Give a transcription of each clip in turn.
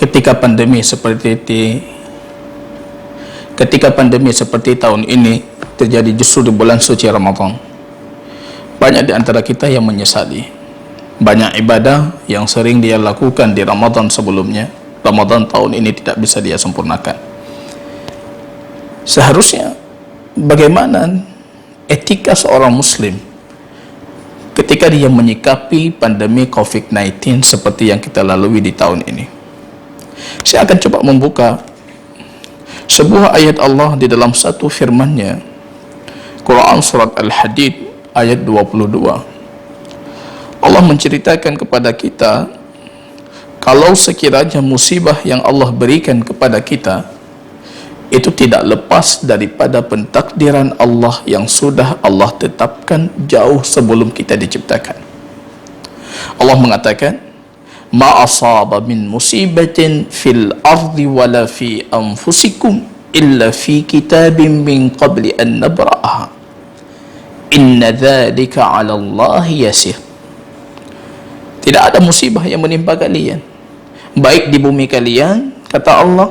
ketika pandemi seperti tahun ini terjadi justru di bulan suci Ramadan, banyak di antara kita yang menyesali banyak ibadah yang sering dia lakukan di Ramadan sebelumnya, Ramadan tahun ini tidak bisa dia sempurnakan. Seharusnya bagaimana etika seorang muslim ketika dia menyikapi pandemi COVID-19 seperti yang kita lalui di tahun ini. Saya akan coba membuka sebuah ayat Allah di dalam satu firman-Nya, Quran Surat Al-Hadid ayat 22. Allah menceritakan kepada kita, kalau sekiranya musibah yang Allah berikan kepada kita itu tidak lepas daripada pentakdiran Allah yang sudah Allah tetapkan jauh sebelum kita diciptakan. Allah mengatakan, ma asaba min musibatin fil ardi wala fi anfusikum illa fi kitabin min qabli an nabra'aha inna dhalika 'ala Allah yasir. Tidak ada musibah yang menimpa kalian, baik di bumi kalian, kata Allah,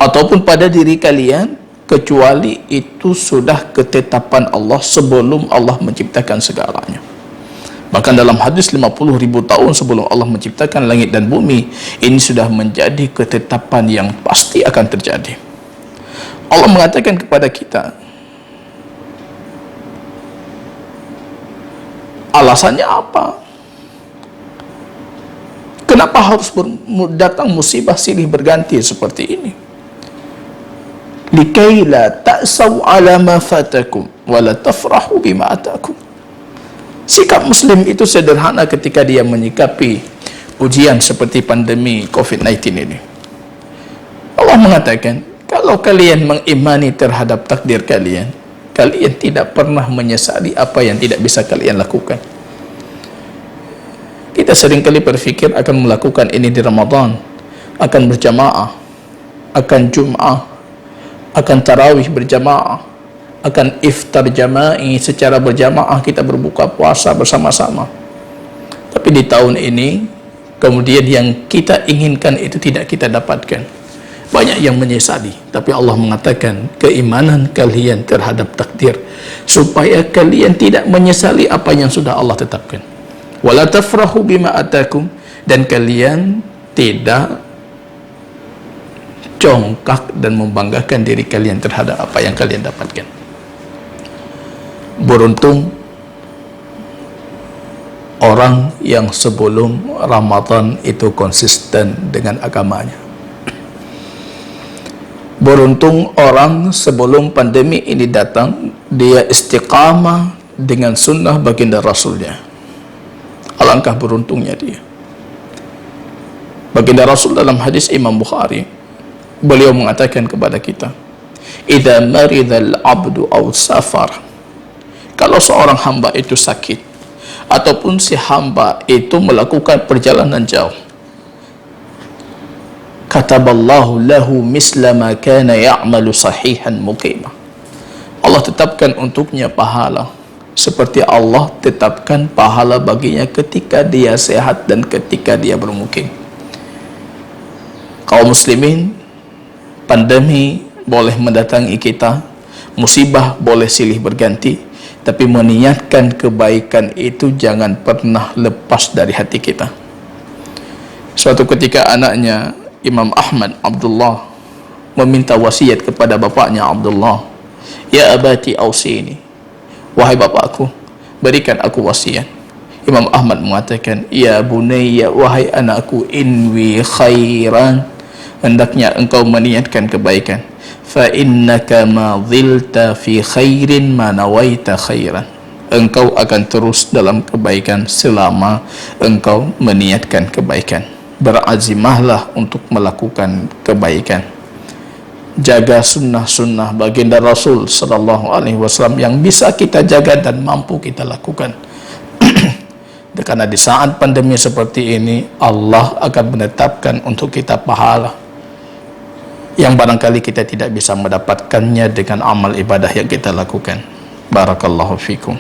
ataupun pada diri kalian, kecuali itu sudah ketetapan Allah sebelum Allah menciptakan segalanya. Bahkan dalam hadis 50.000 tahun sebelum Allah menciptakan langit dan bumi, ini sudah menjadi ketetapan yang pasti akan terjadi. Allah mengatakan kepada kita, alasannya apa? Kenapa harus datang musibah silih berganti seperti ini? Likai la ta'saw ala ma fatakum wa la tafrahu bima atakum. Sikap muslim itu sederhana ketika dia menyikapi ujian seperti pandemi COVID-19 ini. Allah mengatakan, kalau kalian mengimani terhadap takdir kalian, kalian tidak pernah menyesali apa yang tidak bisa kalian lakukan. Kita seringkali berfikir akan melakukan ini di Ramadan, akan berjamaah, akan Jum'ah, akan tarawih berjamaah, akan iftar jama'i secara berjamaah, kita berbuka puasa bersama-sama. Tapi di tahun ini, kemudian yang kita inginkan itu tidak kita dapatkan. Banyak yang menyesali, tapi Allah mengatakan keimanan kalian terhadap takdir, supaya kalian tidak menyesali apa yang sudah Allah tetapkan. Wala tafrahu bima atakum, dan kalian tidak congkak dan membanggakan diri kalian terhadap apa yang kalian dapatkan. Beruntung orang yang sebelum Ramadan itu konsisten dengan agamanya. Beruntung orang sebelum pandemi ini datang, dia istiqamah dengan sunnah baginda Rasulnya. Alangkah beruntungnya dia. Baginda Rasul dalam hadis Imam Bukhari, beliau mengatakan kepada kita, idza maridal abdu aw safar, kalau seorang hamba itu sakit ataupun si hamba itu melakukan perjalanan jauh, kataballahu lahu misla ma kana ya'malu sahihan muqimah, Allah tetapkan untuknya pahala seperti Allah tetapkan pahala baginya ketika dia sehat dan ketika dia bermukim. Kaum muslimin, pandemi boleh mendatangi kita, musibah boleh silih berganti, tapi meniatkan kebaikan itu jangan pernah lepas dari hati kita. Suatu ketika anaknya Imam Ahmad Abdullah meminta wasiat kepada bapaknya Abdullah, ya abati ausini, wahai bapakku, berikan aku wasiat. Imam Ahmad mengatakan, ya bunayya, wahai anakku, inwi khairan, hendaknya engkau meniatkan kebaikan. Fa innaka ma dhilta fi khairin ma nawaita khairan, engkau akan terus dalam kebaikan selama engkau meniatkan kebaikan. Berazimahlah untuk melakukan kebaikan. Jaga sunnah-sunnah baginda Rasul sallallahu alaihi wasallam yang bisa kita jaga dan mampu kita lakukan. Karena di saat pandemi seperti ini, Allah akan menetapkan untuk kita pahala yang barangkali kita tidak bisa mendapatkannya dengan amal ibadah yang kita lakukan. Barakallahu fikum.